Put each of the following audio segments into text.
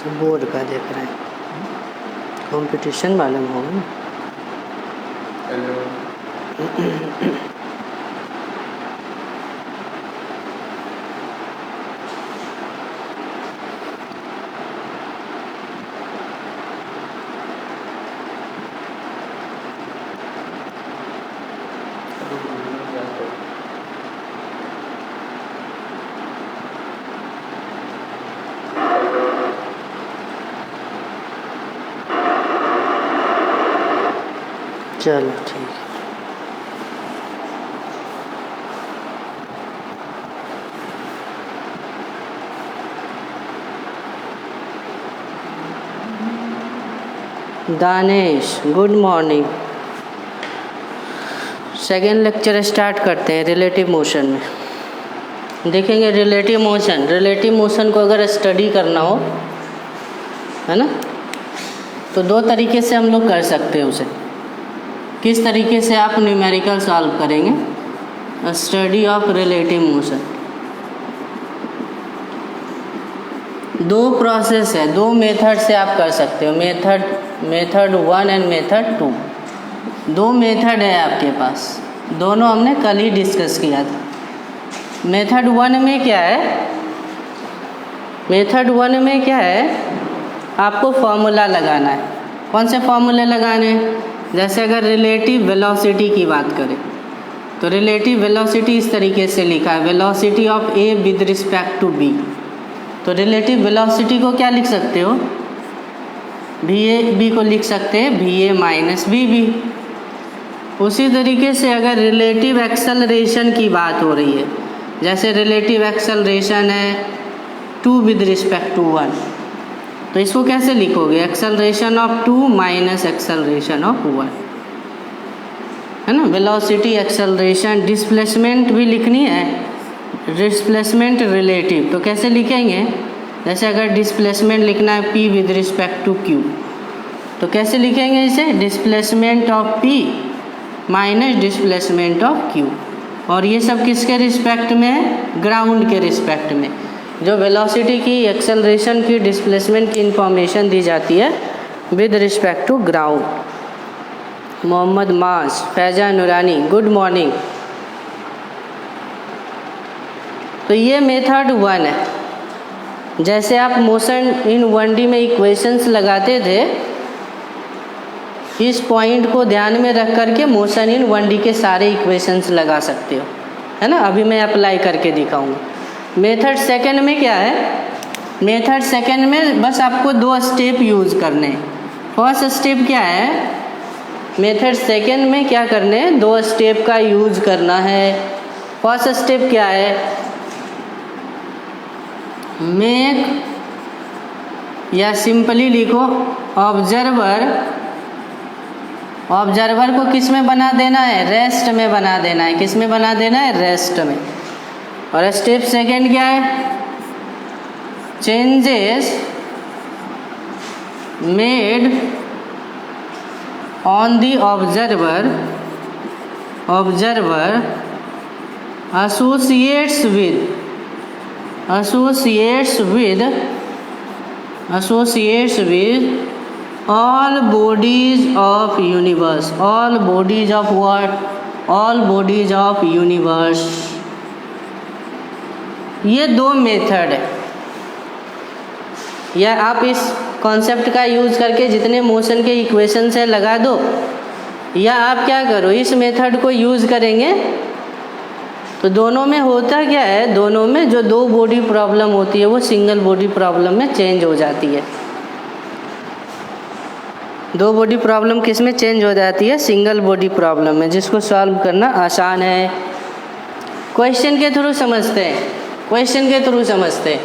Board का देख रहे हैं, कंपटीशन वाले में होगा ना। चलो ठीक है। Danesh good morning. Second lecture start करते हैं रिलेटिव मोशन में। देखेंगे रिलेटिव मोशन को अगर स्टडी करना हो, है ना, तो दो तरीके से हम लोग कर सकते हैं उसे। किस तरीके से आप न्यूमेरिकल सॉल्व करेंगे स्टडी ऑफ रिलेटिव मोशन। दो प्रोसेस है, दो मेथड से आप कर सकते हो। मेथड 1 एंड मेथड 2, दो मेथड है आपके पास, दोनों हमने कल ही डिस्कस किया था। मेथड 1 में क्या है, आपको फॉर्मूला लगाना है। कौन से फॉर्मूले लगाने हैं? जैसे अगर रिलेटिव वेलोसिटी की बात करें तो रिलेटिव वेलोसिटी इस तरीके से लिखा है, velocity of A with respect to B. तो रिलेटिव वेलोसिटी को क्या लिख सकते हो, बी को लिख सकते हैं va माइनस bb। उसी तरीके से अगर रिलेटिव एक्सेलरेशन की बात हो रही है, जैसे रिलेटिव एक्सेलरेशन है 2 विद रिस्पेक्ट टू 1, तो इसको कैसे लिखोगे, acceleration of 2 minus acceleration of 1, है ना। वेलोसिटी, एक्सेलरेशन, डिस्प्लेसमेंट भी लिखनी है, डिस्प्लेसमेंट रिलेटिव, तो कैसे लिखेंगे, जैसे अगर डिस्प्लेसमेंट लिखना है p with respect to q, तो कैसे लिखेंगे इसे, displacement of p minus displacement of q। और ये सब किसके रिस्पेक्ट में है, ग्राउंड के रिस्पेक्ट में। जो वेलोसिटी की, एक्सेलरेशन की, डिस्प्लेसमेंट की इंफॉर्मेशन दी जाती है with respect to ground. Mohammad मास, फैजा नूरानी गुड मॉर्निंग। तो ये मेथड 1 है। जैसे आप मोशन इन 1D में इक्वेशंस लगाते थे, इस पॉइंट को ध्यान में रख करके मोशन इन 1D के सारे इक्वेशंस लगा सकते हो, है ना। अभी मैं अप्लाई करके दिखाऊंगा। मेथड 2 में क्या है, मेथड 2 में बस आपको 2 स्टेप यूज़ करने हैं। फर्स्ट स्टेप क्या है, मेथड 2 में क्या करने हैं, 2 स्टेप का यूज़ करना है। फर्स्ट स्टेप क्या है, मेक, या सिंपली लिखो ऑब्जर्वर को किस में बना देना है, रेस्ट में बना देना है। किस में बना देना है, रेस्ट में। और स्टेप 2 क्या है, changes made on the observer associates with all bodies of universe, all bodies of what, all bodies of universe। ये 2 मेथड है। या आप इस कॉन्सेप्ट का यूज़ करके जितने मोशन के इक्वेशन से लगा दो, या आप क्या करो, इस मेथड को यूज़ करेंगे तो दोनों में होता क्या है, दोनों में जो 2 बॉडी प्रॉब्लम होती है वो सिंगल बॉडी प्रॉब्लम में चेंज हो जाती है। 2 बॉडी प्रॉब्लम किस में चेंज हो जाती है, सिंगल बॉडी प्रॉब्लम में, जिसको सॉल्व करना आसान है। क्वेश्चन के थ्रू समझते हैं।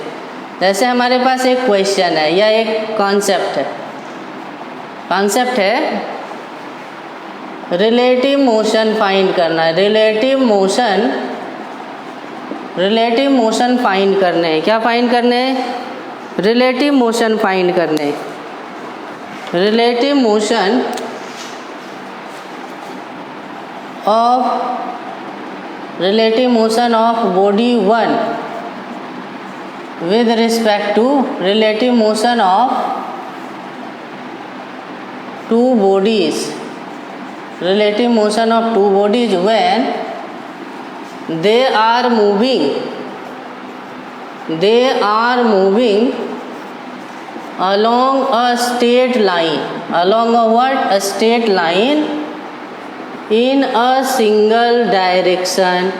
जैसे हमारे पास एक क्वेश्चन है या एक कॉन्सेप्ट है, रिलेटिव मोशन फाइंड करना है। रिलेटिव मोशन फाइंड करने हैं। क्या फाइंड करने हैं, रिलेटिव मोशन फाइंड करने हैं। Relative motion of body 1 with respect to relative motion of two bodies, relative motion of two bodies when they are moving along a straight line, along a what? A straight line in a single direction.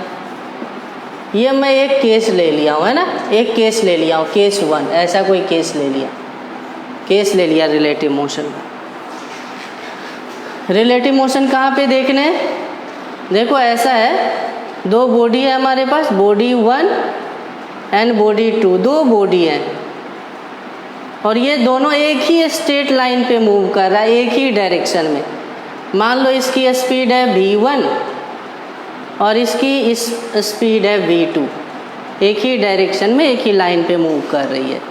ये मैं एक case ले लिया हूँ, है ना, एक case ले लिया हूँ, केस 1, ऐसा कोई केस ले लिया रिलेटिव मोशन का। रिलेटिव मोशन कहाँ पे देखने हैं? देखो ऐसा है, दो बॉडी है हमारे पास, बॉडी 1 एंड बॉडी 2, दो बॉडी है और ये दोनों एक ही स्ट्रेट लाइन पे मूव कर रहा है, एक ही डायरेक्शन में। मान लो इसकी स्पीड है v1 और इसकी स्पीड है v2, एक ही डायरेक्शन में एक ही लाइन पे मूव कर रही है।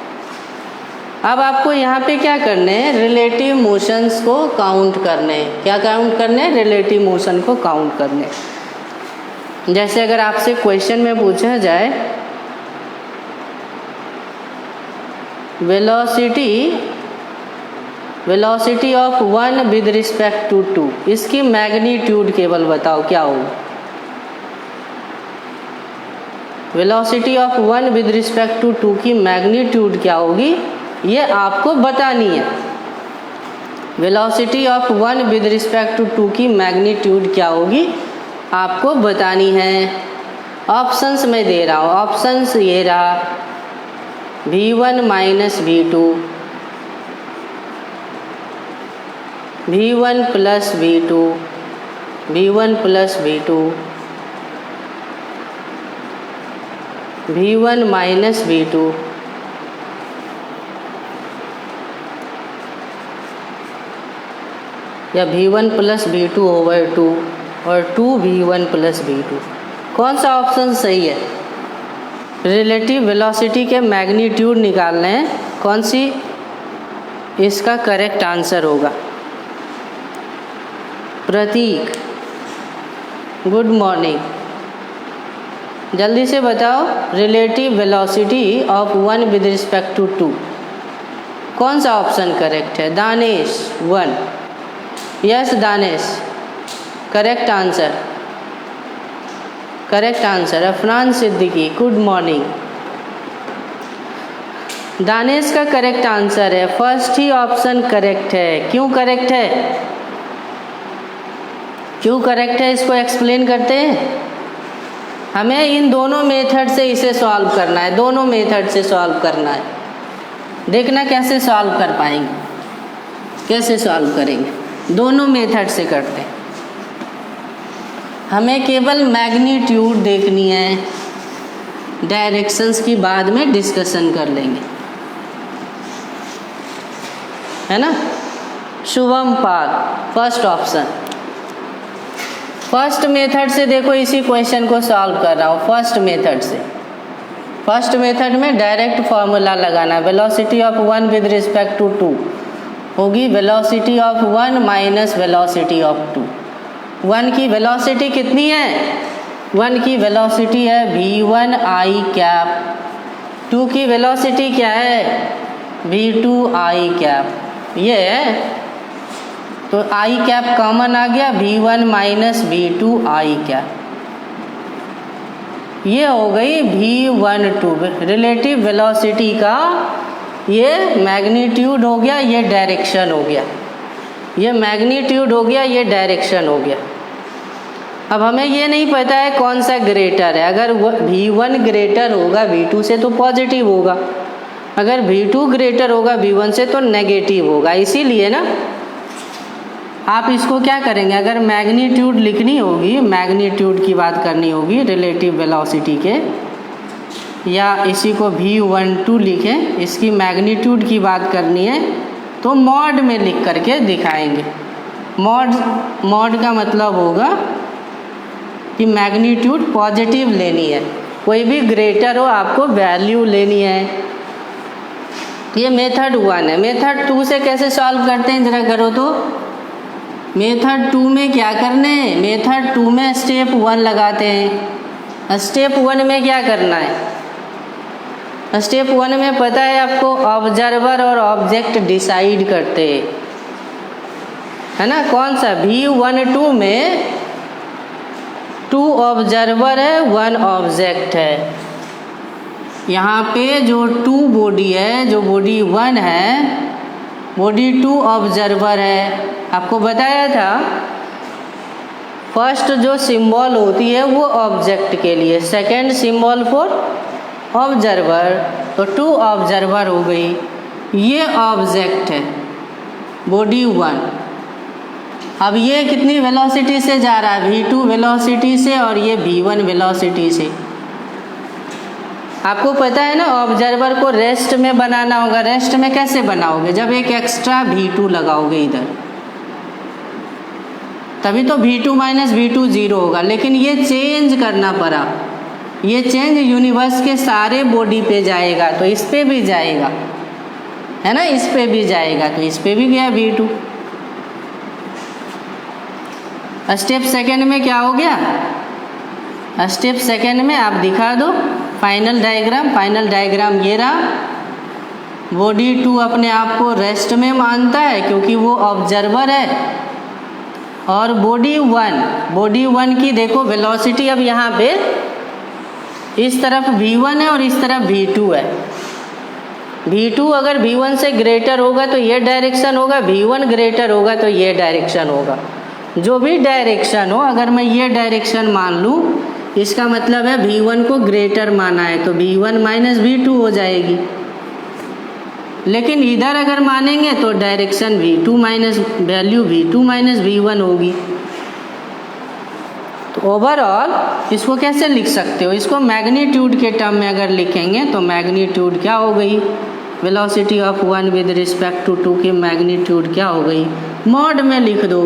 अब आपको यहाँ पे क्या करने हैं? रिलेटिव मोशंस को काउंट करने हैं। क्या काउंट करने हैं? रिलेटिव मोशन को काउंट करने हैं। जैसे अगर आपसे क्वेश्चन में पूछा जाए velocity of 1 with respect to 2, इसकी मैग्नीट्यूड केवल बताओ क्या होगा। Velocity of 1 with respect to 2 की मैग्नीट्यूड क्या होगी, ये आपको बतानी है। Velocity of 1 with respect to 2 की मैग्नीट्यूड क्या होगी, आपको बतानी है। ऑप्शंस में दे रहा हूँ, ऑप्शंस ये रहा, v1 minus v2, v1 plus v2, v1 plus v2, v1 minus v2, या v1 प्लस v2 ओवर 2 और 2v1 प्लस v2। कौन सा ऑप्शन सही है? रिलेटिव वेलोसिटी के मैग्नीट्यूड निकालने हैं, कौन सी इसका करेक्ट आंसर होगा? प्रतीक, गुड मॉर्निंग, जल्दी से बताओ। Relative velocity of 1 with respect to 2, कौन सा ऑप्शन करेक्ट है? Danesh 1, yes Danesh, correct answer, correct answer. Afnan Siddiqui, good morning. Danesh का करेक्ट आंसर है, फर्स्ट ही ऑप्शन करेक्ट है। क्यों करेक्ट है? क्यों करेक्ट है इसको एक्सप्लेन करते हैं। हमें इन दोनों मेथड से इसे सॉल्व करना है, दोनों मेथड से सॉल्व करना है। देखना कैसे सॉल्व कर पाएंगे, कैसे सॉल्व करेंगे। दोनों मेथड से करते हैं। हमें केवल मैग्नीट्यूड देखनी है, डायरेक्शंस की बाद में डिस्कशन कर लेंगे, है ना। Shubham Pal, first option. First method से देखो, इसी क्वेश्चन को सॉल्व कर रहा हूँ फर्स्ट मेथड से। फर्स्ट मेथड में डायरेक्ट फॉर्मूला लगाना, velocity of 1 with respect to 2 होगी velocity of 1 minus velocity of 2। 1 की वेलोसिटी कितनी है? 1 की वेलोसिटी है v1 i कैप, 2 की वेलोसिटी क्या है? v2 i cap. ये है, तो i कैप कॉमन आ गया, v1 minus v2 i cap. ये हो गई v12 रिलेटिव वेलोसिटी का, ये मैग्नीट्यूड हो गया, ये डायरेक्शन हो गया। ये मैग्नीट्यूड हो गया, ये डायरेक्शन हो गया। अब हमें ये नहीं पता है कौन सा ग्रेटर है। अगर v1 ग्रेटर होगा v2 से तो पॉजिटिव होगा, अगर v2 ग्रेटर होगा v1 से तो नेगेटिव होगा। इसीलिए ना आप इसको क्या करेंगे, अगर मैग्नीट्यूड लिखनी होगी, मैग्नीट्यूड की बात करनी होगी रिलेटिव वेलोसिटी के, या इसी को v12 लिखें, इसकी मैग्नीट्यूड की बात करनी है तो मॉड में लिख करके दिखाएंगे। मॉड का मतलब होगा कि मैग्नीट्यूड पॉजिटिव लेनी है, कोई भी ग्रेटर हो आपको वैल्यू लेनी है। ये मेथड 1 है। मेथड 2 से कैसे सॉल्व करते हैं जरा करो तो। मेथड 2 में क्या करने हैं, मेथड 2 में स्टेप 1 लगाते हैं। स्टेप 1 में क्या करना है, स्टेप 1 में पता है आपको ऑब्जर्वर और ऑब्जेक्ट डिसाइड करते हैं, है ना। कौन सा V12 में 2 ऑब्जर्वर है 1 ऑब्जेक्ट है। यहाँ पे जो 2 बॉडी है, जो बॉडी 1 है, बॉडी 2 ऑब्जर्वर है। आपको बताया था फर्स्ट जो सिंबल होती है वो ऑब्जेक्ट के लिए, सेकंड सिंबल फॉर ऑब्जर्वर, तो 2 ऑब्जर्वर हो गई। ये ऑब्जेक्ट है बॉडी 1। अब ये कितनी वेलोसिटी से जा रहा है, V2 वेलोसिटी से, और ये V1 वेलोसिटी से। आपको पता है ना ऑब्जर्वर को रेस्ट में बनाना होगा। रेस्ट में कैसे बनाओगे, जब एक एक्स्ट्रा V2 लगाओगे इधर, तभी तो V2 माइनस V2 0 होगा। लेकिन ये चेंज करना पड़ा, ये चेंज यूनिवर्स के सारे बॉडी पे जाएगा, तो इस पे भी जाएगा, है ना, इस पे भी जाएगा, तो इस पे भी गया V2। स्टेप सेकंड में क्या हो गया, स्टेप सेकंड में आप दिखा दो फाइनल डायग्राम। फाइनल डायग्राम ये रहा। बॉडी 2 अपने आप को रेस्ट में मानता है क्योंकि वो ऑब्जर्वर है, और बॉडी 1 की देखो वेलोसिटी अब यहाँ पे इस तरफ V1 है और इस तरफ V2 है। V2 अगर V1 से ग्रेटर होगा तो ये डायरेक्शन होगा, V1 ग्रेटर होगा तो ये डायरेक्शन होगा। जो भी डायरेक्शन हो, अगर मैं ये डायरेक्शन मान लूँ, इसका मतलब है V1 को ग्रेटर माना है, तो V1 माइनस V2 हो जाएगी। लेकिन इधर अगर मानेंगे तो direction V2 minus value V2 minus V1 होगी। तो ओवरऑल इसको कैसे लिख सकते हो, इसको मैग्नीट्यूड के टर्म में अगर लिखेंगे तो मैग्नीट्यूड क्या हो गई, velocity of 1 with respect to 2 की मैग्नीट्यूड क्या हो गई, मॉड में लिख दो।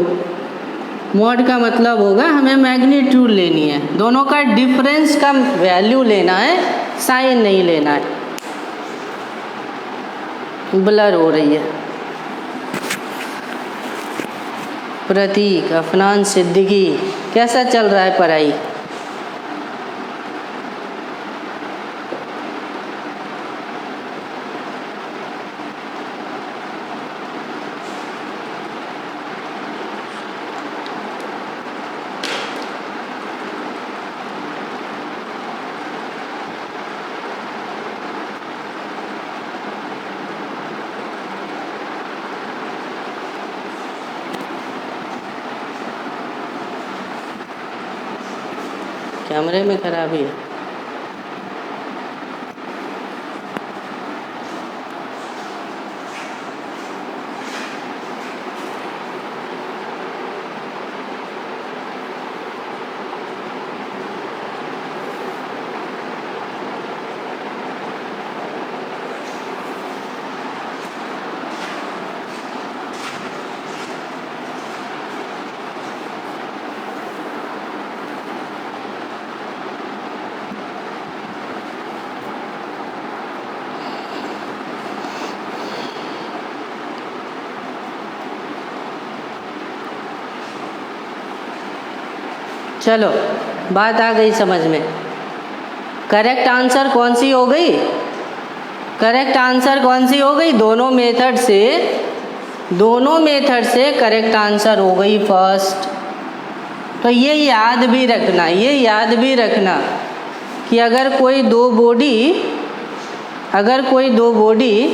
मॉड का मतलब होगा हमें मैग्नीट्यूड लेनी है, दोनों का डिफरेंस का वैल्यू लेना है, साइन नहीं लेना है। ब्लर हो रही है। प्रतीक, अफनान सिद्दीकी, कैसा चल रहा है पढ़ाई? कैमरे में खराबी है। चलो बात आ गई समझ में। करेक्ट आंसर कौन सी हो गई, करेक्ट आंसर कौन सी हो गई, दोनों मेथड से करेक्ट आंसर हो गई फर्स्ट। तो ये याद भी रखना कि अगर कोई दो बॉडी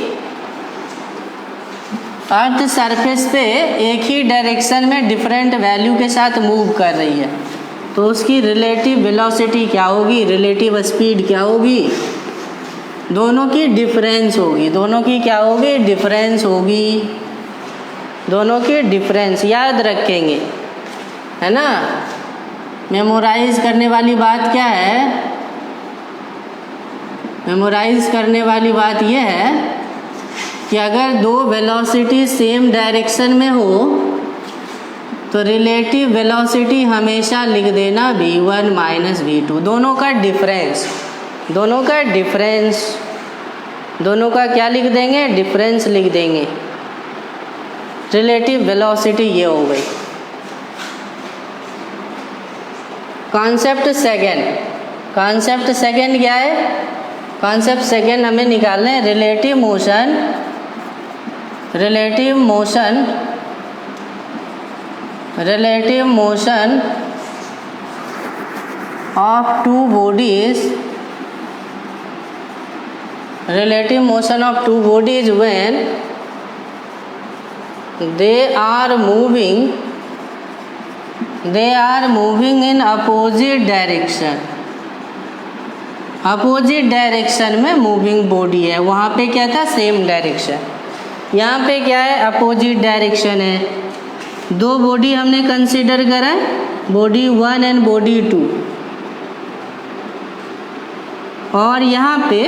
अर्थ सरफेस पे एक ही डायरेक्शन में डिफरेंट वैल्यू के साथ मूव कर रही है तो उसकी रिलेटिव वेलोसिटी क्या होगी, रिलेटिव स्पीड क्या होगी, दोनों की डिफरेंस होगी। दोनों की क्या होगी, डिफरेंस होगी। दोनों की डिफरेंस याद रखेंगे, है ना। मेमोराइज करने वाली बात क्या है, मेमोराइज करने वाली बात यह है कि अगर दो वेलोसिटी सेम डायरेक्शन में हो तो रिलेटिव वेलोसिटी हमेशा लिख देना v1 माइनस v2। दोनों का क्या लिख देंगे, डिफरेंस लिख देंगे। रिलेटिव वेलोसिटी ये हो गई। कॉन्सेप्ट सेकंड क्या है, कॉन्सेप्ट सेकेंड हमें निकालना है relative motion of two bodies when they are moving in opposite direction में मूविंग बॉडी है। वहाँ पे क्या था, सेम डायरेक्शन। यहाँ पे क्या है, अपोजिट डायरेक्शन है। दो बॉडी हमने कंसीडर करा, बॉडी 1 एंड बॉडी 2, और यहाँ पे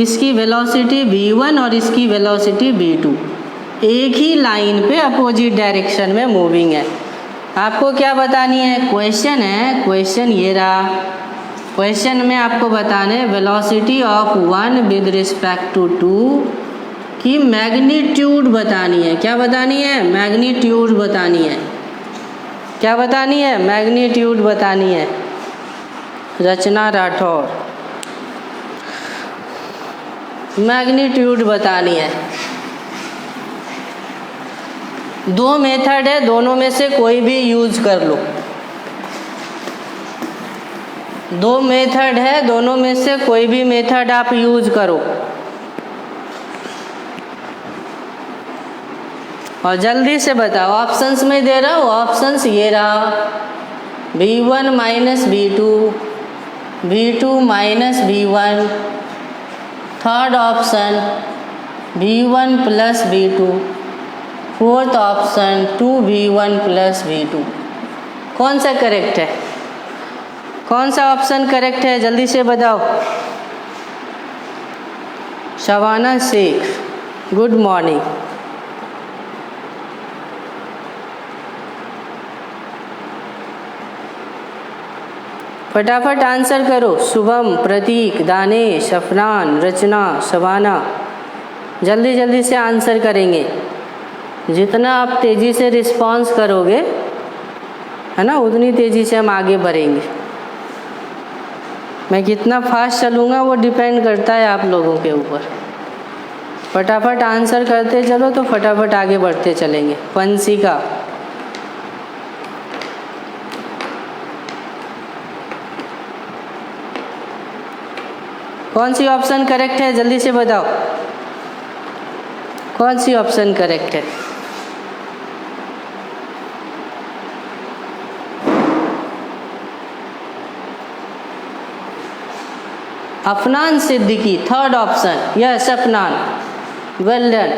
इसकी वेलोसिटी v1 और इसकी वेलोसिटी v2 एक ही लाइन पे अपोजिट डायरेक्शन में मूविंग है। आपको क्या बतानी है, क्वेश्चन ये रहा। क्वेश्चन में आपको बताना है velocity of 1 with respect to 2 की मैग्नीट्यूड बतानी है। क्या बतानी है, मैग्नीट्यूड बतानी है। क्या बतानी है, मैग्नीट्यूड बतानी है। रचना राठौर, मैग्नीट्यूड बतानी है। दो मेथड है, दोनों में से कोई भी यूज कर लो। दो मेथड है, दोनों में से कोई भी मेथड आप यूज करो। और जल्दी से बताओ, ऑप्शंस में दे रहा हूँ। ऑप्शंस ये रहा, v1 minus v2, v2 minus v1। Third option v1 plus v2। Fourth option 2v1 plus v2। कौन सा करेक्ट है, कौन सा ऑप्शन करेक्ट है, जल्दी से बताओ। Shabana Shaikh, good morning. फटाफट आंसर करो। शुभम, प्रतीक, दानेश, अफनान, रचना, शबाना, जल्दी जल्दी से आंसर करेंगे। जितना आप तेज़ी से रिस्पॉन्स करोगे, है ना, उतनी तेज़ी से हम आगे बढ़ेंगे। मैं कितना फास्ट चलूँगा वो डिपेंड करता है आप लोगों के ऊपर। फटाफट आंसर करते चलो तो फटाफट आगे बढ़ते चलेंगे। पंसिका, कौन सी ऑप्शन करेक्ट है, जल्दी से बताओ। कौन सी ऑप्शन करेक्ट है? Afnan Siddiqui, third option. Yes Afnan, well done.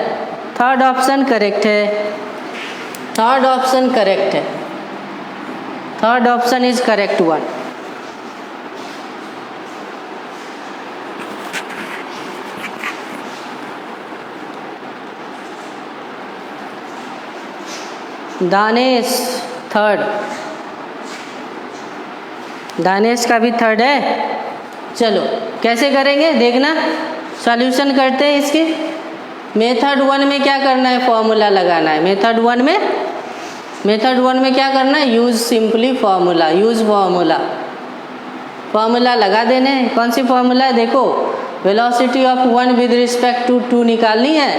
Third option correct है। थर्ड ऑप्शन करेक्ट है। Third option is correct one. Danesh third, Danesh का भी थर्ड है। चलो कैसे करेंगे देखना, सॉल्यूशन करते हैं इसके। मेथड 1 में क्या करना है, फॉर्मूला लगाना है। मेथड 1 में क्या करना है, use simply formula. Use formula लगा देने हैं। कौन सी फॉर्मूला है, देखो velocity of 1 with respect to 2 निकालनी है,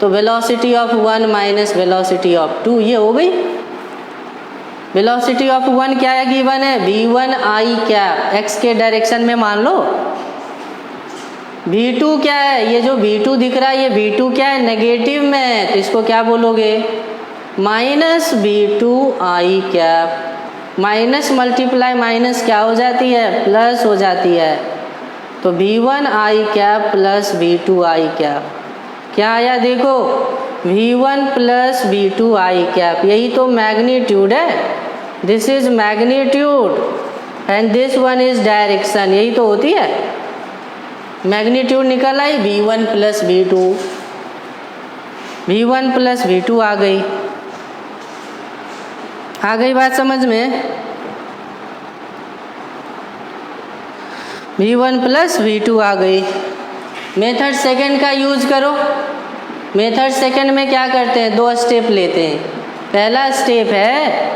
तो velocity of 1 minus velocity of 2, ये हो गई। वेलोसिटी ऑफ 1 क्या है, गिवन है v1 i कैप, x के डायरेक्शन में मान लो। v2 क्या है, ये जो v2 दिख रहा है, ये v2 क्या है, नेगेटिव में है, तो इसको क्या बोलोगे, minus v2 i cap. Minus multiply minus क्या हो जाती है, प्लस हो जाती है। तो v1 i cap plus v2 i cap क्या आया, देखो v1 plus v2 i cap, यही तो मैग्नीट्यूड है। This is magnitude and this one is direction, यही तो होती है। मैग्नीट्यूड निकल आई v1 plus v2, v1 plus v2 आ गई बात समझ में। v1 प्लस v2 आ गई। मेथड सेकंड का यूज करो। मेथड सेकंड में क्या करते हैं, 2 स्टेप लेते हैं। पहला स्टेप है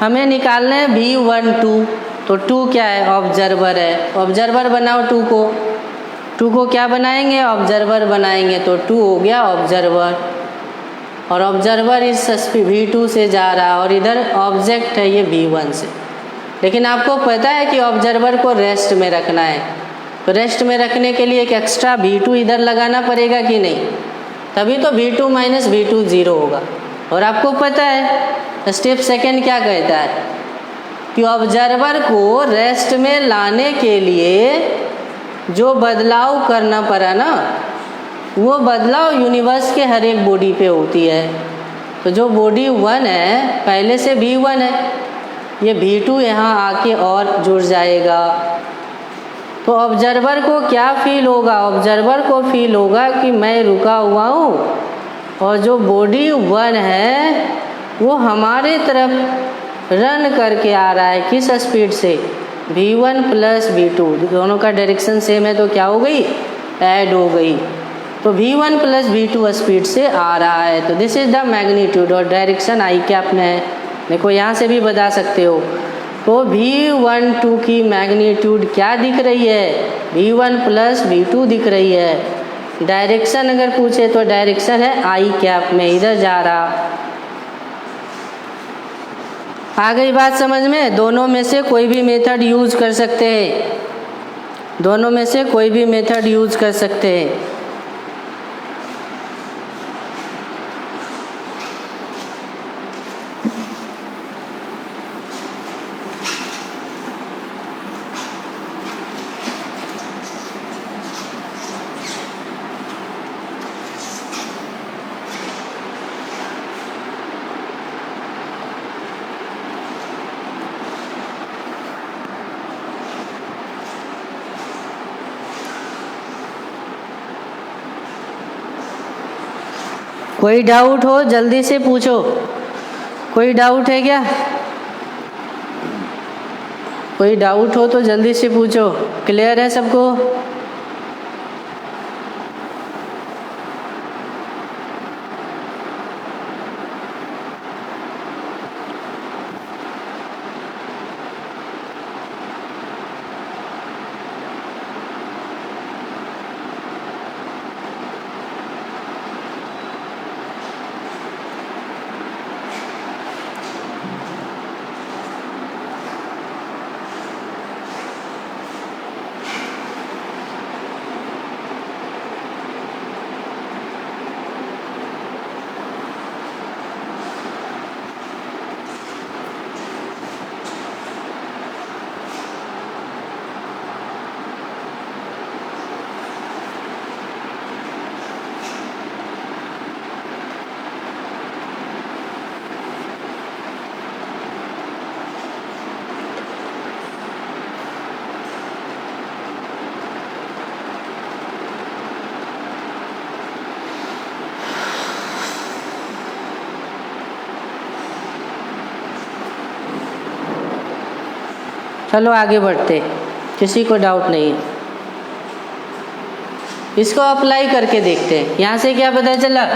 हमें निकालना है v12, तो 2 क्या है, ऑब्जर्वर है। ऑब्जर्वर बनाओ 2 को क्या बनाएंगे, ऑब्जर्वर बनाएंगे, तो 2 हो गया ऑब्जर्वर। और ऑब्जर्वर इस V2 से जा रहा और इधर ऑब्जेक्ट है ये V1 से। लेकिन आपको पता है कि ऑब्जर्वर को रेस्ट में रखना है, तो रेस्ट में रखने के लिए एक एक्स्ट्रा V2 इधर लगाना पड़ेगा कि नहीं, तभी तो V2 माइनस V2 0 होगा। और आपको पता है स्टेप सेकंड क्या कहता है कि ऑब्जर्वर को रेस्ट में लाने के लिए जो बदलाव करना पड़ा ना, वो बदलाव यूनिवर्स के हर एक बॉडी पे होती है। तो जो बॉडी 1 है पहले से V1 है, ये V2 यहाँ आके और जुड़ जाएगा। तो ऑब्जर्वर को क्या फील होगा, ऑब्जर्वर को फील होगा कि मैं रुका हुआ हूँ और जो बॉडी 1 है वो हमारे तरफ रन करके आ रहा है। किस स्पीड से, V1 प्लस V2, दोनों का डायरेक्शन सेम है तो क्या हो गई, ऐड हो गई। तो V1 प्लस V2 स्पीड से आ रहा है। तो दिस इज द मैग्नीट्यूड और डायरेक्शन आई कैप में है, देखो यहाँ से भी बता सकते हो। तो V12 की मैग्नीट्यूड क्या दिख रही है, V1 प्लस V2 दिख रही है। डायरेक्शन अगर पूछे तो डायरेक्शन है आई कैप में, इधर जा रहा। आ गई बात समझ में। दोनों में से कोई भी मेथड यूज कर सकते हैं, दोनों में से कोई भी मेथड यूज कर सकते हैं। कोई डाउट हो जल्दी से पूछो, कोई डाउट है क्या, कोई डाउट हो तो जल्दी से पूछो। क्लियर है सबको? चलो आगे बढ़ते, किसी को डाउट नहीं है। इसको अप्लाई करके देखते हैं। यहाँ से क्या पता चला,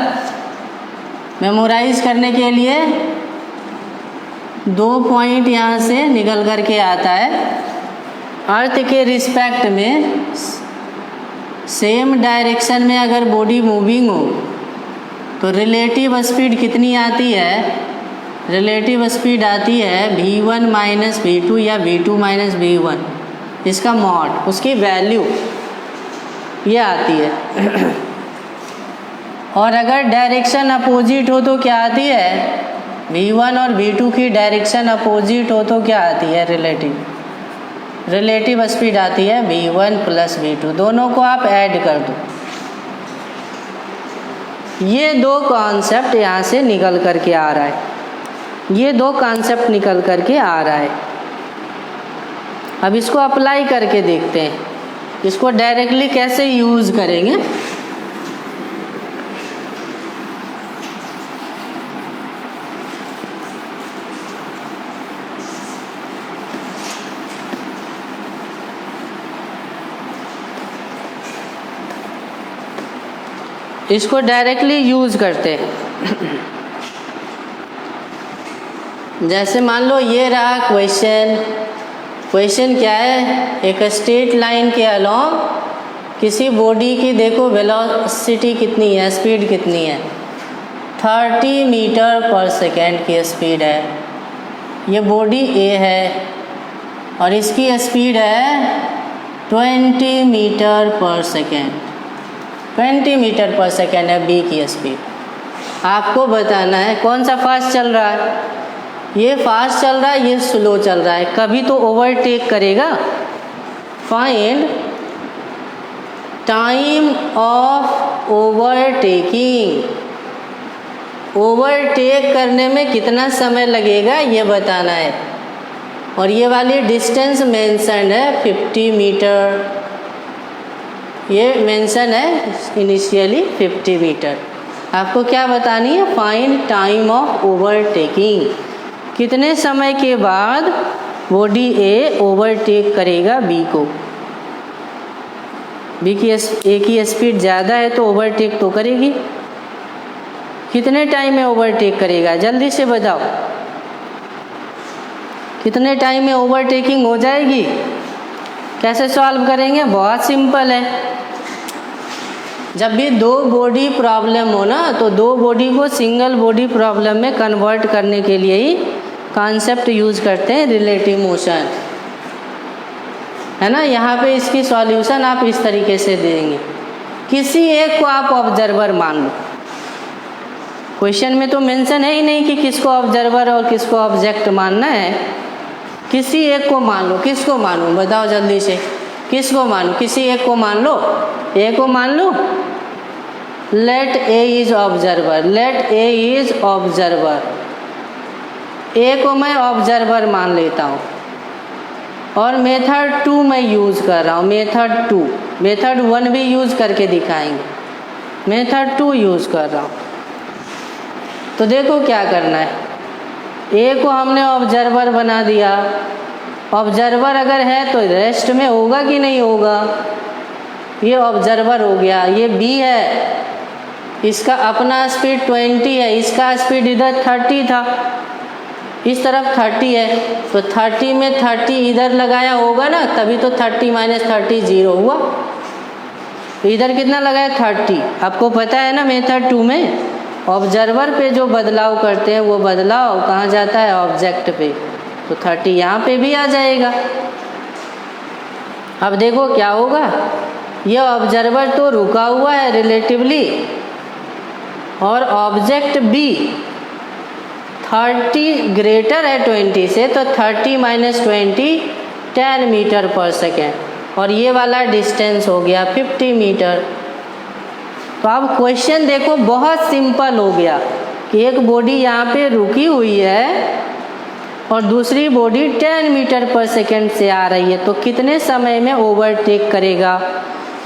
मेमोराइज करने के लिए 2 पॉइंट यहाँ से निकल करके आता है। अर्थ के रिस्पेक्ट में सेम डायरेक्शन में अगर बॉडी मूविंग हो तो रिलेटिव स्पीड कितनी आती है, रिलेटिव स्पीड आती है V1 माइनस V2 या V2 माइनस V1, इसका मॉड, उसकी वैल्यू ये आती है। और अगर डायरेक्शन अपोजिट हो तो क्या आती है, V1 और V2 की डायरेक्शन अपोजिट हो तो क्या आती है, रिलेटिव स्पीड आती है V1 प्लस V2। दोनों को आप ऐड कर दो, ये 2 कॉन्सेप्ट यहाँ से निकल करके आ रहा है, ये 2 कॉन्सेप्ट निकल करके आ रहा है। अब इसको अप्लाई करके देखते हैं, इसको डायरेक्टली कैसे यूज़ करेंगे। इसको डायरेक्टली यूज़ करते हैं। जैसे मान लो ये रहा क्वेश्चन क्वेश्चन क्या है, एक स्ट्रेट लाइन के अलोंग किसी बॉडी की देखो वेलोसिटी कितनी है, स्पीड कितनी है, 30 मीटर पर सेकेंड की स्पीड है। ये बॉडी ए है और इसकी स्पीड है 20 मीटर पर सेकेंड, 20 मीटर पर सेकेंड है बी की स्पीड। आपको बताना है कौन सा फास्ट चल रहा है, ये फास्ट चल रहा है, ये स्लो चल रहा है, कभी तो ओवरटेक करेगा। Find time of overtaking, overtake करने में कितना समय लगेगा ये बताना है। और ये वाली डिस्टेंस मेंशन है 50 मीटर, ये मेंशन है इनिशियली 50 मीटर। आपको क्या बतानी है, फाइंड टाइम ऑफ ओवरटेकिंग, कितने समय के बाद बॉडी ए ओवरटेक करेगा बी को। बी की ए की स्पीड ज़्यादा है तो ओवरटेक तो करेगी, कितने टाइम में ओवरटेक करेगा, जल्दी से बताओ कितने टाइम में ओवरटेकिंग हो जाएगी। कैसे सॉल्व करेंगे, बहुत सिंपल है। जब भी दो बॉडी प्रॉब्लम हो ना तो दो बॉडी को सिंगल बॉडी प्रॉब्लम में कन्वर्ट करने के लिए ही कॉन्सेप्ट यूज़ करते हैं रिलेटिव मोशन, है ना। यहाँ पे इसकी सॉल्यूशन आप इस तरीके से देंगे, किसी एक को आप ऑब्जर्वर मान लो। क्वेश्चन में तो मेंशन है ही नहीं कि किसको ऑब्जर्वर और किसको ऑब्जेक्ट मानना है, किसी एक को मान लो। किसको मानूं बताओ जल्दी से, किसको मानूं, किसी एक को मान लो, ए को मान लो। Let A is observer, let A is observer, A को मैं ऑब्जर्वर मान लेता हूँ और मेथड 2 मैं यूज़ कर रहा हूँ। मेथड 2, मेथड 1 भी यूज़ करके दिखाएंगे, मेथड 2 यूज़ कर रहा हूँ। तो देखो क्या करना है, ए को हमने ऑब्जर्वर बना दिया, ऑब्जर्वर अगर है तो रेस्ट में होगा कि नहीं होगा, ये ऑब्जर्वर हो गया। ये बी है, इसका अपना स्पीड 20 है, इसका स्पीड इधर 30 था, इस तरफ 30 है, तो 30 में 30 इधर लगाया होगा ना, तभी तो 30 माइनस 30 0 हुआ। इधर कितना लगाया 30। आपको पता है ना मेथड 2 में ऑब्जर्वर पे जो बदलाव करते हैं वो बदलाव कहाँ जाता है, ऑब्जेक्ट पे, तो 30 यहाँ पे भी आ जाएगा। अब देखो क्या होगा, ये ऑब्जर्वर तो रुका हुआ है रिलेटिवली और ऑब्जेक्ट बी 30 ग्रेटर है 20 से, तो 30 माइनस 20 10 मीटर पर सेकेंड और ये वाला डिस्टेंस हो गया 50 मीटर। तो अब क्वेश्चन देखो बहुत सिंपल हो गया कि एक बॉडी यहाँ पे रुकी हुई है और दूसरी बॉडी 10 मीटर पर सेकेंड से आ रही है, तो कितने समय में ओवरटेक करेगा,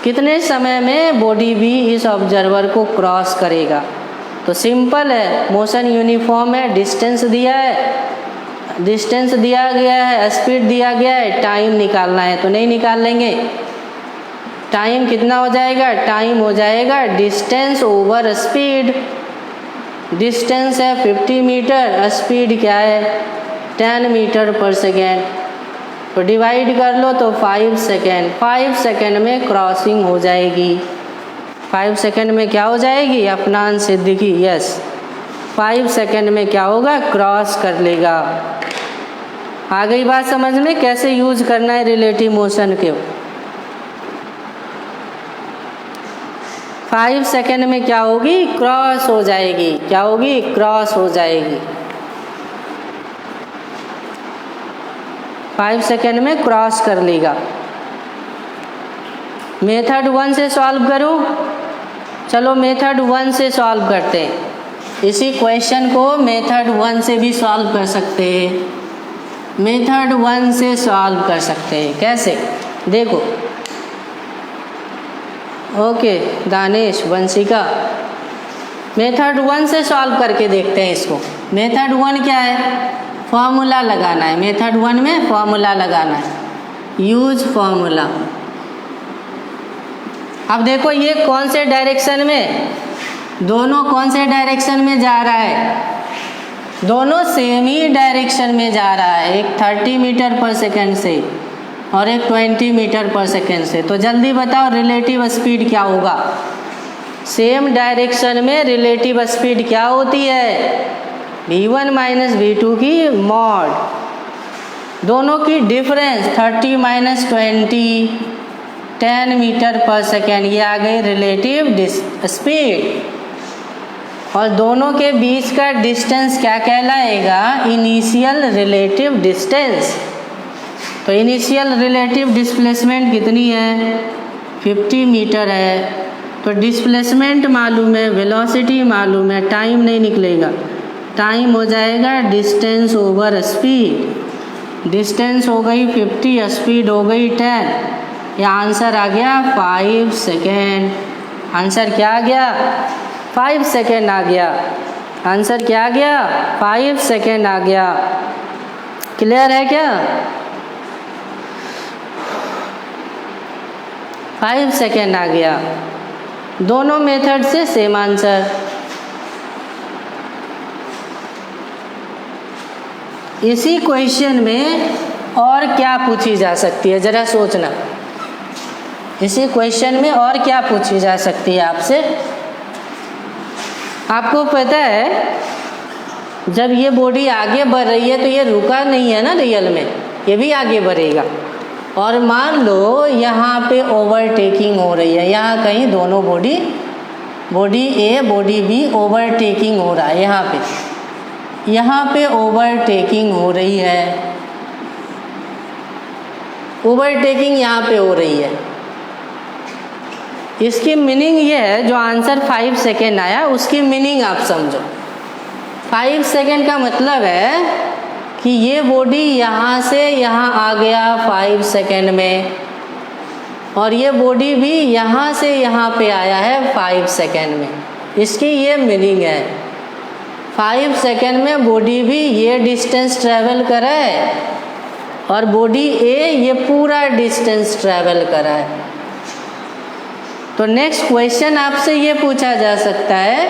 कितने समय में बॉडी भी इस ऑब्जर्वर को क्रॉस करेगा। तो सिंपल है, मोशन यूनिफॉर्म है, डिस्टेंस दिया है, डिस्टेंस दिया गया है, स्पीड दिया गया है, टाइम निकालना है तो नहीं निकाल लेंगे। टाइम कितना हो जाएगा, टाइम हो जाएगा डिस्टेंस ओवर स्पीड, डिस्टेंस है 50 मीटर, स्पीड क्या है 10 मीटर पर सेकेंड, तो डिवाइड कर लो तो 5 सेकेंड, 5 सेकेंड में क्रॉसिंग हो जाएगी। 5 सेकेंड में क्या हो जाएगी, अपना सिद्दीकी, यस 5 सेकेंड में क्या होगा, क्रॉस कर लेगा। आ गई बात समझ में कैसे यूज करना है रिलेटिव मोशन के। 5 सेकेंड में क्या होगी, क्रॉस हो जाएगी, क्या होगी, क्रॉस हो जाएगी। 5 सेकेंड में क्रॉस कर लेगा। मेथड 1 से सॉल्व करूं, चलो मेथड 1 से सॉल्व करते हैं। इसी क्वेश्चन को मेथड 1 से भी सॉल्व कर सकते हैं, मेथड 1 से सॉल्व कर सकते हैं। कैसे देखो, ओके दानिश वंशिका, मेथड 1 से सॉल्व करके देखते हैं इसको। मेथड 1 क्या है, फॉर्मूला लगाना है। मेथड 1 में फॉर्मूला लगाना है, यूज फॉर्मूला। अब देखो ये कौन से डायरेक्शन में, दोनों कौन से डायरेक्शन में जा रहा है, दोनों सेम ही डायरेक्शन में जा रहा है, एक 30 मीटर पर सेकेंड से और एक 20 मीटर पर सेकेंड से। तो जल्दी बताओ रिलेटिव स्पीड क्या होगा? सेम डायरेक्शन में रिलेटिव स्पीड क्या होती है? v1 माइनस v2 की मॉड, दोनों की डिफरेंस 30 माइनस 20 10 मीटर पर सेकेंड, ये आ गई रिलेटिव स्पीड। और दोनों के बीच का डिस्टेंस क्या कहलाएगा? Initial relative distance. तो इनिशियल रिलेटिव डिस्प्लेसमेंट कितनी है? 50 मीटर है। तो डिस्प्लेसमेंट मालूम है, वेलोसिटी मालूम है, टाइम नहीं निकलेगा। टाइम हो जाएगा डिस्टेंस ओवर स्पीड। डिस्टेंस हो गई 50, स्पीड हो गई 10। यह आंसर आ गया 5 सेकेंड। आंसर क्या आ गया? 5 सेकेंड आ गया। आंसर क्या आ गया? 5 सेकेंड आ गया। क्लियर है क्या? 5 सेकेंड आ गया। दोनों मेथड से सेम आंसर। इसी क्वेश्चन में और क्या पूछी जा सकती है, जरा सोचना। इसी क्वेश्चन में और क्या पूछी जा सकती है आपसे? आपको पता है जब ये बॉडी आगे बढ़ रही है तो ये रुका नहीं है ना रियल में, ये भी आगे बढ़ेगा। और मान लो यहाँ पे ओवरटेकिंग हो रही है, यहाँ कहीं दोनों body A body B overtaking हो रहा है। यहाँ पे ओवरटेकिंग हो रही है, ओवरटेकिंग यहाँ पे हो रही है। इसकी मीनिंग ये है, जो आंसर 5 सेकेंड आया उसकी मीनिंग आप समझो। 5 सेकेंड का मतलब है कि ये बॉडी यहाँ से यहाँ आ गया 5 सेकेंड में, और ये बॉडी भी यहाँ से यहाँ पे आया है 5 सेकेंड में। इसकी ये मीनिंग है, 5 सेकेंड में बॉडी भी ये डिस्टेंस ट्रैवल करा है और बॉडी ए ये पूरा डिस्टेंस ट्रैवल करा है। तो नेक्स्ट क्वेश्चन आपसे ये पूछा जा सकता है,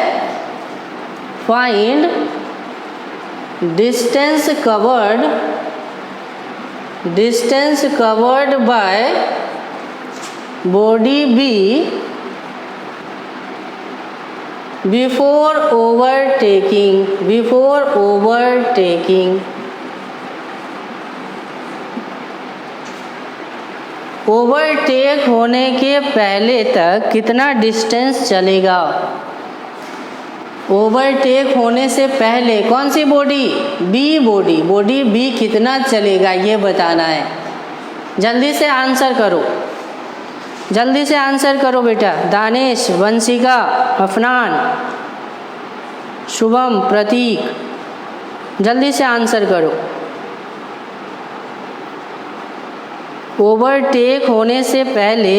find distance covered by body B before overtaking. Overtake होने के पहले तक कितना डिस्टेंस चलेगा? ओवरटेक होने से पहले कौन सी बॉडी? बी बॉडी बी कितना चलेगा ये बताना है। जल्दी से आंसर करो बेटा। दानिश, वंशिका, अफनान, शुभम, प्रतीक, जल्दी से आंसर करो। ओवरटेक होने से पहले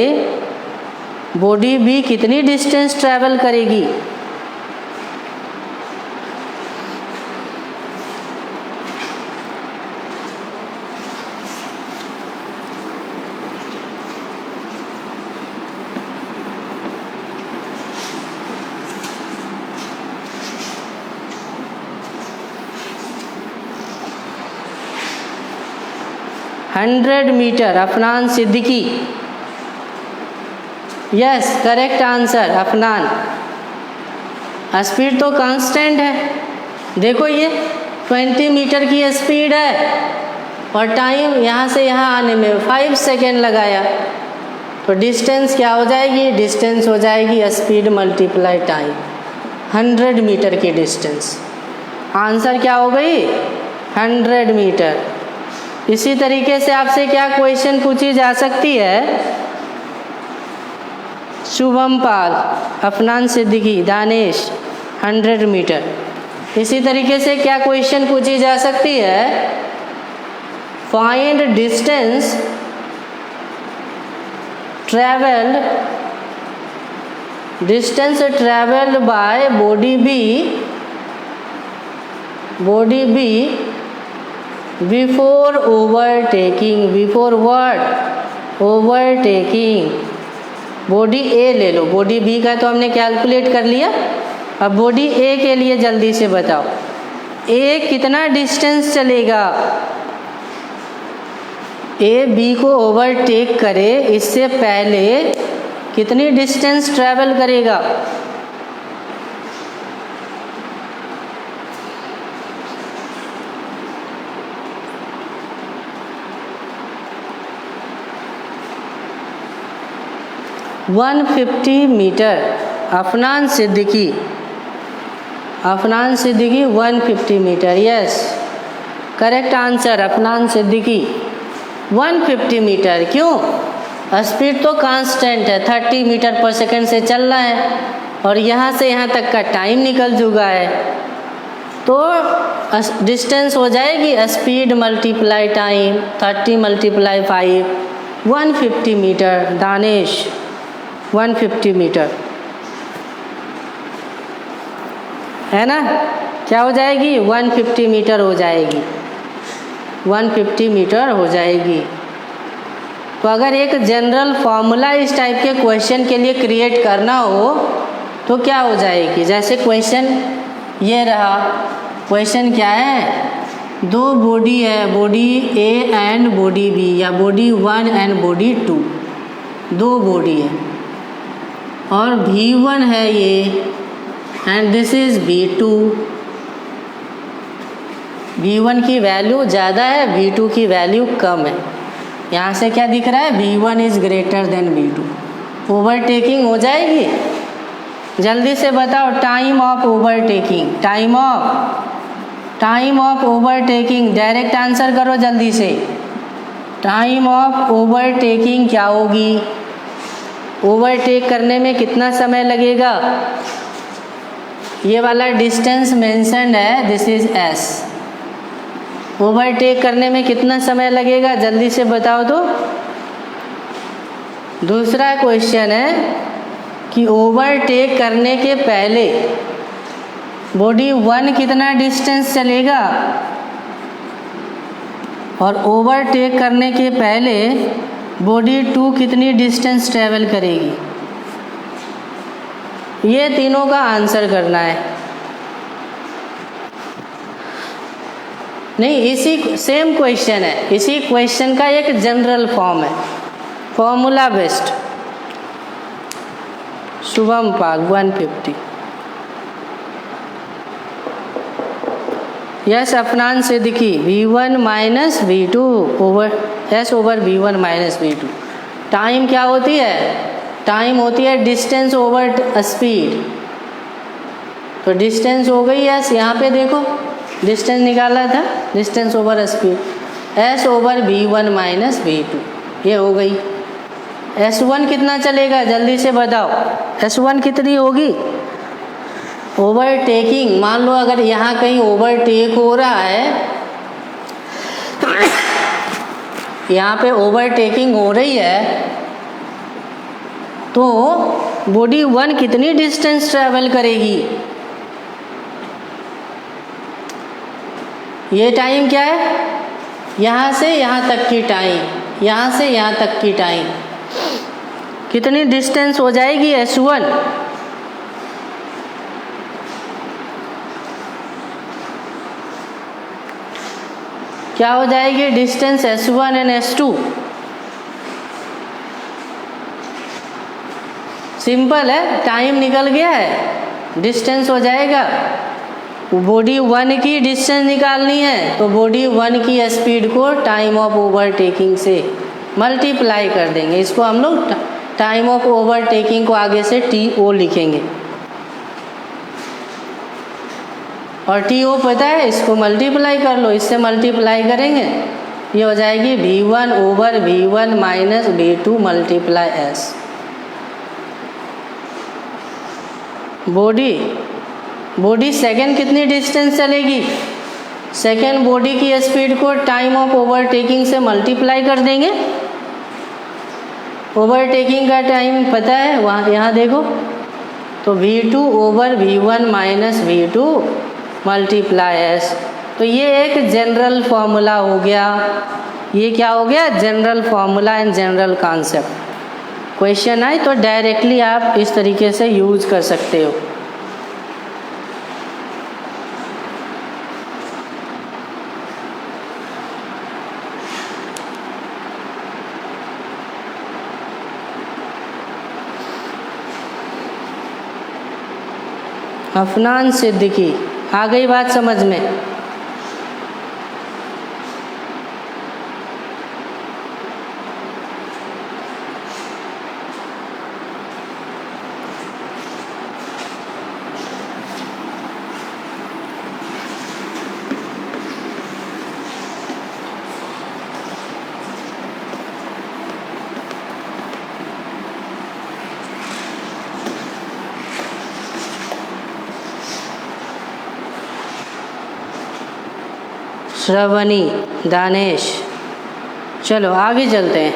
बॉडी बी कितनी डिस्टेंस ट्रैवल करेगी? Hundred metre. Afnan Siddiqui, yes correct answer Afnan. Speed तो कांस्टेंट है, देखो ये 20 मीटर की स्पीड है और टाइम यहाँ से यहाँ आने में 5 सेकेंड लगाया, तो डिस्टेंस क्या हो जाएगी? डिस्टेंस हो जाएगी स्पीड मल्टीप्लाई टाइम, 100 मीटर की डिस्टेंस। आंसर क्या हो गई? 100 मीटर। इसी तरीके से आपसे क्या क्वेश्चन पूछी जा सकती है? शुभम पाल, अफनान सिद्दीकी, दानिश, 100 मीटर। इसी तरीके से क्या क्वेश्चन पूछी जा सकती है? Find distance travelled by body B before overtaking. Before what? Overtaking. Body A ले लो, बॉडी बी का तो हमने कैलकुलेट कर लिया, अब बॉडी ए के लिए जल्दी से बताओ। ए कितना डिस्टेंस चलेगा, ए बी को ओवरटेक करे इससे पहले कितनी डिस्टेंस ट्रैवल करेगा? One 150 metre. Afnan Siddiqui 150 metre. Yes, correct answer Afnan Siddiqui 150 metre. क्यों? स्पीड तो कांस्टेंट है, 30 मीटर पर सेकंड से चल रहा है और यहाँ से यहाँ तक का टाइम निकल चुका है, तो डिस्टेंस हो जाएगी speed multiply time, 30 multiply 5, 150 metre. Danish 150 metre है ना, क्या हो जाएगी? 150 मीटर हो जाएगी, 150 मीटर हो जाएगी। तो अगर एक जनरल फॉर्मूला इस टाइप के क्वेश्चन के लिए क्रिएट करना हो तो क्या हो जाएगी? जैसे क्वेश्चन ये रहा, क्वेश्चन क्या है? दो बॉडी है, body A and body B, या बॉडी 1 एंड बॉडी 2, दो बॉडी है और V1 है ये and this is V2। V1 की वैल्यू ज़्यादा है, V2 की वैल्यू कम है। यहाँ से क्या दिख रहा है? V1 is greater than V2। Overtaking हो जाएगी। जल्दी से बताओ time of overtaking, time of overtaking. Direct answer करो जल्दी से। टाइम ऑफ ओवरटेकिंग क्या होगी? ओवरटेक करने में कितना समय लगेगा? ये वाला डिस्टेंस मेंशन्ड है, दिस इज S। ओवरटेक करने में कितना समय लगेगा? जल्दी से बताओ तो। दूसरा क्वेश्चन है कि ओवरटेक करने के पहले बॉडी 1 कितना डिस्टेंस चलेगा और ओवरटेक करने के पहले बॉडी 2 कितनी डिस्टेंस ट्रैवल करेगी? ये तीनों का आंसर करना है। नहीं, इसी सेम क्वेश्चन है, इसी क्वेश्चन का एक जनरल फॉर्म है, फॉर्मूला बेस्ड। शुभम पाग 150। Yes, Afnan Siddiqui V1 minus V2 over S over V1 minus V2। Time क्या होती है? टाइम होती है डिस्टेंस ओवर स्पीड। तो डिस्टेंस हो गई S, यहाँ पे देखो डिस्टेंस निकाला था, distance over speed S over V1 minus V2, ये हो गई। S1 कितना चलेगा? जल्दी से बताओ, S1 कितनी होगी? ओवरटेकिंग, मान लो अगर यहाँ कहीं ओवरटेक हो रहा है, यहाँ पे ओवरटेकिंग हो रही है, तो बॉडी 1 कितनी डिस्टेंस ट्रैवल करेगी? ये टाइम क्या है? यहाँ से यहाँ तक की टाइम, यहाँ से यहाँ तक की टाइम कितनी डिस्टेंस हो जाएगी? S1। क्या हो जाएगी distance S1 and S2? Simple है, टाइम निकल गया है, डिस्टेंस हो जाएगा। बॉडी 1 की डिस्टेंस निकालनी है तो बॉडी 1 की स्पीड को टाइम ऑफ ओवरटेकिंग से मल्टीप्लाई कर देंगे। इसको हम लोग टाइम ऑफ ओवरटेकिंग को आगे से TO लिखेंगे और TO पता है, इसको मल्टीप्लाई कर लो, इससे मल्टीप्लाई करेंगे, ये हो जाएगी V1 over V1 minus V2 multiply S। Body second कितनी डिस्टेंस चलेगी? सेकेंड बॉडी की स्पीड को टाइम ऑफ ओवरटेकिंग से मल्टीप्लाई कर देंगे। ओवरटेकिंग का टाइम पता है, वहाँ यहाँ देखो, तो V2 over V1 minus V2 multiply S। तो ये एक जनरल फॉर्मूला हो गया। ये क्या हो गया? General formula and general concept. Question आए तो डायरेक्टली आप इस तरीके से यूज कर सकते हो। अफनान सिद्दीकी, आ गई बात समझ में? श्रवणी, दानेश, चलो आगे चलते हैं।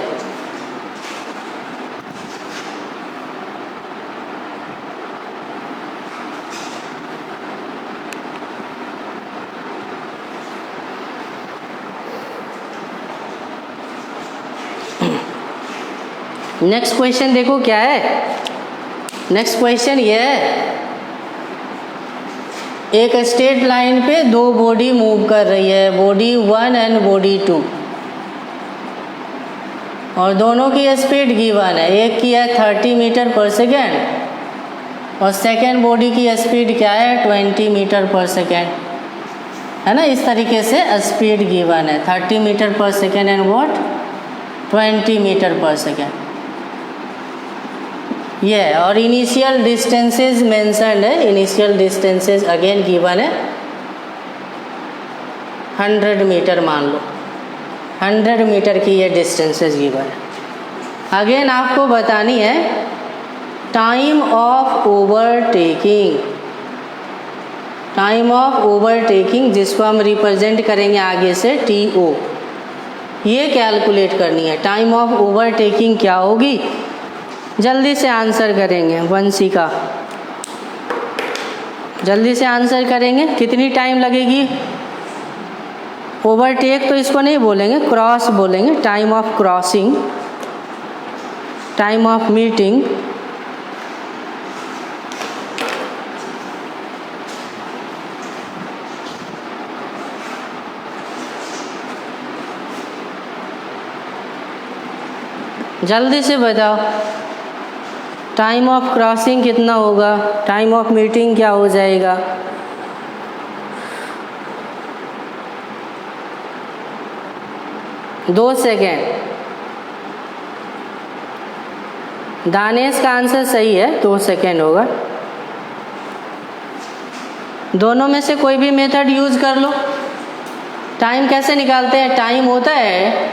नेक्स्ट क्वेश्चन देखो क्या है। नेक्स्ट क्वेश्चन ये है, एक स्ट्रेट लाइन पे दो बॉडी मूव कर रही है, बॉडी 1 एंड बॉडी 2, और दोनों की स्पीड गिवन है। एक की है 30 मीटर पर सेकेंड और सेकेंड बॉडी की स्पीड क्या है 20 मीटर पर सेकेंड, है ना। इस तरीके से स्पीड गिवन है 30 मीटर पर सेकेंड एंड व्हाट 20 मीटर पर सेकेंड, ये है। और इनिशियल डिस्टेंसेस मेंशन्ड है, इनिशियल डिस्टेंसेस अगेन गिवन है 100 मीटर, मान लो 100 मीटर की ये डिस्टेंसेस गिवन है। अगेन आपको बतानी है time of overtaking, time of overtaking जिसको हम रिप्रेजेंट करेंगे आगे से TO, ये कैलकुलेट करनी है। टाइम ऑफ ओवरटेकिंग क्या होगी, जल्दी से आंसर करेंगे। वंशी का जल्दी से आंसर करेंगे। कितनी टाइम लगेगी? ओवरटेक तो इसको नहीं बोलेंगे, क्रॉस बोलेंगे। Time of crossing, time of meeting, जल्दी से बताओ। टाइम ऑफ क्रॉसिंग कितना होगा, टाइम ऑफ मीटिंग क्या हो जाएगा? दो सेकेंड। दानेश का आंसर सही है, 2 सेकेंड होगा। दोनों में से कोई भी मेथड यूज कर लो। टाइम कैसे निकालते हैं? टाइम होता है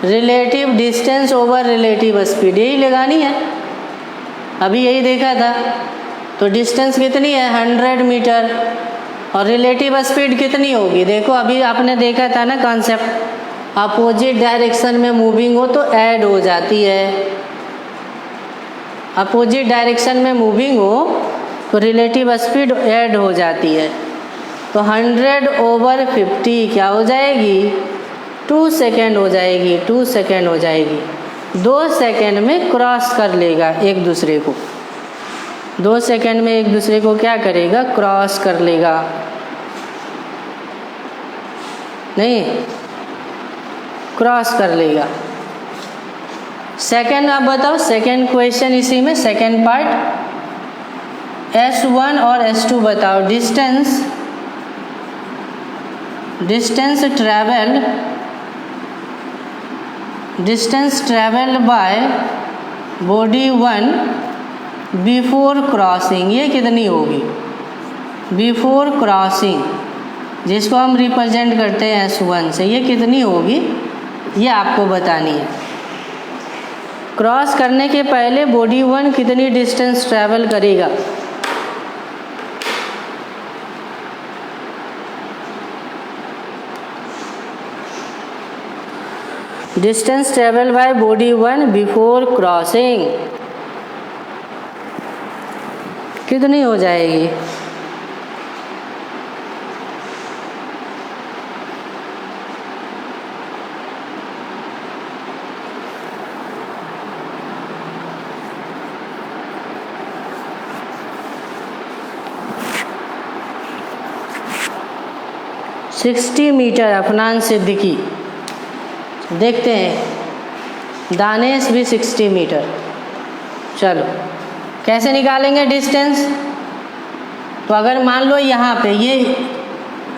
relative distance over relative speed, यही लगानी है। अभी यही देखा था। तो डिस्टेंस कितनी है 100 मीटर और रिलेटिव स्पीड कितनी होगी? देखो अभी आपने देखा था ना कॉन्सेप्ट, अपोजिट डायरेक्शन में मूविंग हो तो ऐड हो जाती है। अपोजिट डायरेक्शन में मूविंग हो तो रिलेटिव स्पीड ऐड हो जाती है। तो 100/50 क्या हो जाएगी? 2 सेकेंड हो जाएगी, 2 सेकेंड हो जाएगी। 2 सेकेंड में क्रॉस कर लेगा एक दूसरे को, 2 सेकेंड में एक दूसरे को क्या करेगा? क्रॉस कर लेगा। नहीं, क्रॉस कर लेगा। सेकेंड आप बताओ, सेकेंड क्वेश्चन इसी में सेकेंड पार्ट, S1 और S2 बताओ। Distance travelled by body 1 before crossing, ये कितनी होगी? बिफोर क्रॉसिंग जिसको हम रिप्रेजेंट करते हैं S1 से, ये कितनी होगी? ये आपको बतानी है। क्रॉस करने के पहले बॉडी 1 कितनी डिस्टेंस ट्रैवल करेगा? Distance travel by body 1 before crossing कितनी हो जाएगी? $60 मीटर अफनान सिद्दीकी। देखते हैं दानेश भी 60 मीटर। चलो कैसे निकालेंगे डिस्टेंस? तो अगर मान लो यहाँ पे ये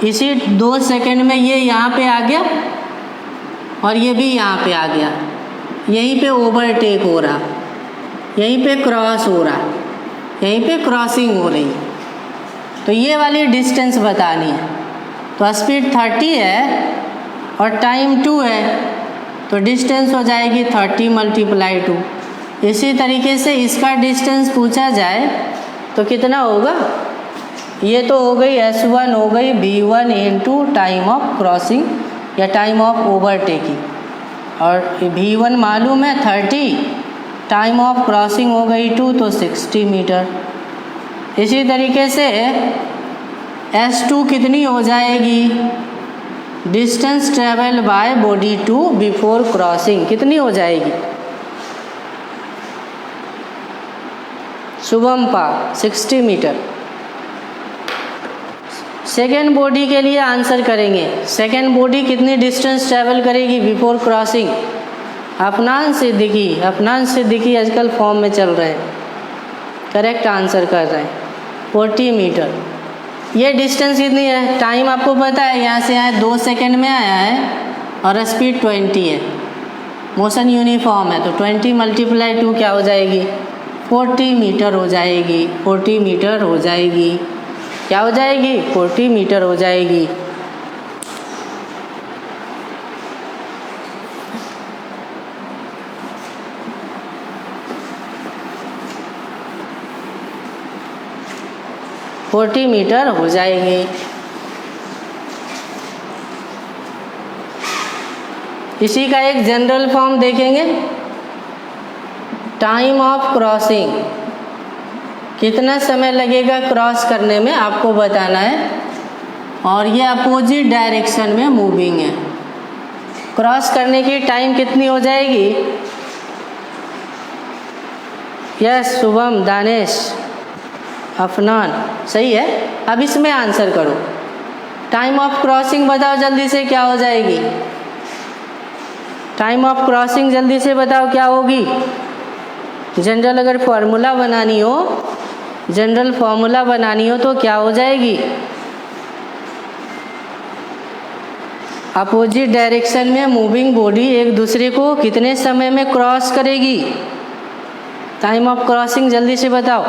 इसी 2 सेकंड में ये यहाँ पे आ गया और ये भी यहाँ पे आ गया, यहीं पे ओवरटेक हो रहा, यहीं पे क्रॉस हो रहा, यहीं पे क्रॉसिंग हो रही, तो ये वाली डिस्टेंस बतानी है। तो स्पीड 30 है और टाइम 2 है, तो डिस्टेंस हो जाएगी 30 × 2। इसी तरीके से इसका डिस्टेंस पूछा जाए तो कितना होगा, ये तो हो गई S1 हो गई V1 into time of crossing या टाइम ऑफ ओवरटेकिंग, और V1 मालूम है 30, टाइम ऑफ क्रॉसिंग हो गई 2 तो 60 मीटर। इसी तरीके से S2 कितनी हो जाएगी, distance travel by body two before crossing कितनी हो जाएगी, शुभम पा 60 मीटर। सेकेंड बॉडी के लिए आंसर करेंगे, सेकेंड बॉडी कितनी डिस्टेंस ट्रैवल करेगी बिफोर क्रॉसिंग, अफनान सिद्दीकी आजकल फॉर्म में चल रहे हैं, करेक्ट आंसर कर रहे हैं 40 मीटर। ये डिस्टेंस कितनी है, टाइम आपको पता है, यहाँ से यहाँ 2 सेकेंड में आया है और स्पीड 20 है, मोशन यूनिफॉर्म है, तो 20 × 2 क्या हो जाएगी, 40 मीटर हो जाएगी, 40 मीटर हो जाएगी, क्या हो जाएगी, 40 मीटर हो जाएगी। मीटर हो जाएगी। इसी का एक जनरल फॉर्म देखेंगे, टाइम ऑफ क्रॉसिंग, कितना समय लगेगा क्रॉस करने में आपको बताना है, और ये अपोजिट डायरेक्शन में मूविंग है, क्रॉस करने की टाइम कितनी हो जाएगी, यस शुभम, दानेश, अफनान, सही है। अब इसमें आंसर करो, टाइम ऑफ क्रॉसिंग बताओ जल्दी से क्या हो जाएगी, टाइम ऑफ क्रॉसिंग जल्दी से बताओ क्या होगी। जनरल अगर फार्मूला बनानी हो, जनरल फार्मूला बनानी हो तो क्या हो जाएगी, अपोजिट डायरेक्शन में मूविंग बॉडी एक दूसरे को कितने समय में क्रॉस करेगी, टाइम ऑफ क्रॉसिंग जल्दी से बताओ।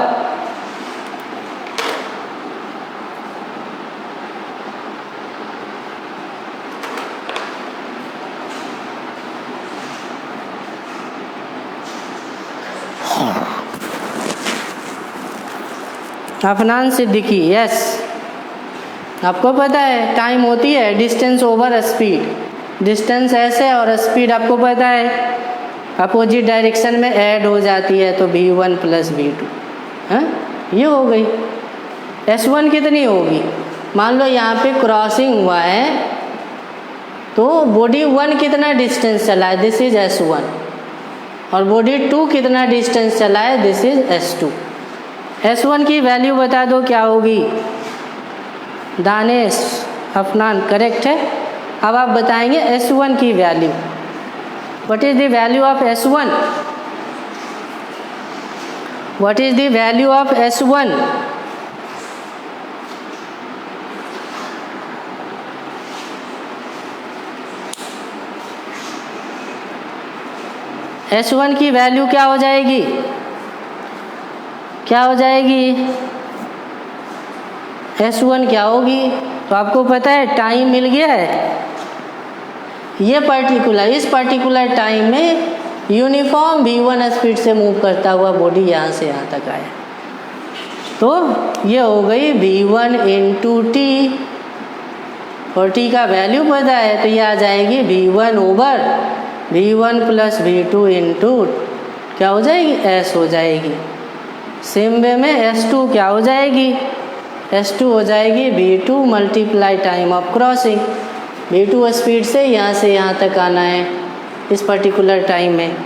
अफनान सिद्दीकी, यस, आपको पता है टाइम होती है डिस्टेंस ओवर स्पीड, डिस्टेंस ऐसे और स्पीड आपको पता है अपोजिट डायरेक्शन में ऐड हो जाती है, तो V1 + V2, हाँ ये हो गई। S1 कितनी होगी, मान लो यहाँ पे क्रॉसिंग हुआ है तो बॉडी 1 कितना डिस्टेंस चला है, दिस इज S1, और बॉडी 2 कितना डिस्टेंस चला है, दिस इज S2। S1 की वैल्यू बता दो क्या होगी, दानेश, अफनान, करेक्ट है। अब आप बताएंगे S1 की value, what is the value of S1, what is the value of S1, S1 की वैल्यू क्या हो जाएगी, क्या हो जाएगी, S1 क्या होगी, तो आपको पता है टाइम मिल गया है, ये इस पर्टिकुलर टाइम में यूनिफॉर्म V1 स्पीड से मूव करता हुआ बॉडी यहाँ से यहाँ तक आया, तो ये हो गई V1 × T, और T का वैल्यू पता है तो ये आ जाएगी V1 + V2 इंटू क्या हो जाएगी, S हो जाएगी। सेम वे में S2 क्या हो जाएगी, S2 हो जाएगी V2 × time of crossing, V2 speed से यहाँ तक आना है इस पर्टिकुलर टाइम में,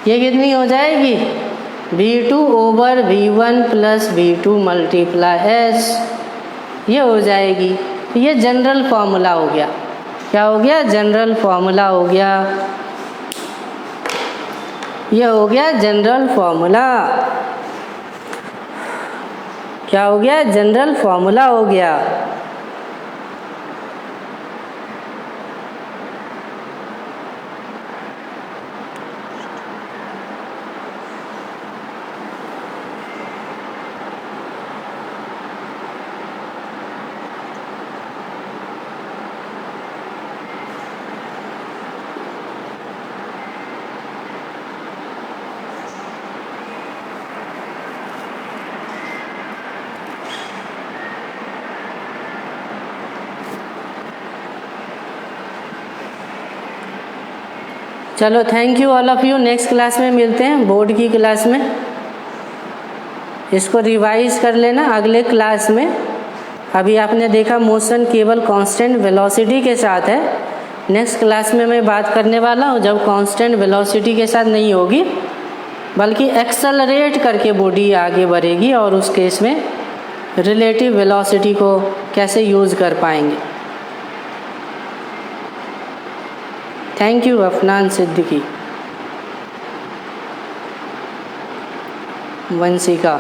ये कितनी हो जाएगी, V2/V1 + V2 × S, ये हो जाएगी। तो ये जनरल फार्मूला हो गया, क्या हो गया, जनरल फार्मूला हो गया, ये हो गया जनरल फार्मूला। क्या हो गया, जनरल फॉर्मूला हो गया। चलो thank you all of you. Next class में मिलते हैं, बोर्ड की क्लास में। इसको रिवाइज कर लेना अगले क्लास में। अभी आपने देखा मोशन केवल कांस्टेंट वेलोसिटी के साथ है। नेक्स्ट क्लास में मैं बात करने वाला हूँ जब कांस्टेंट वेलोसिटी के साथ नहीं होगी बल्कि एक्सेलरेट करके बॉडी आगे बढ़ेगी, और उस केस में रिलेटिव वेलोसिटी को कैसे यूज़ कर पाएंगे। Thank you Afnan Siddiqui, Vanshika.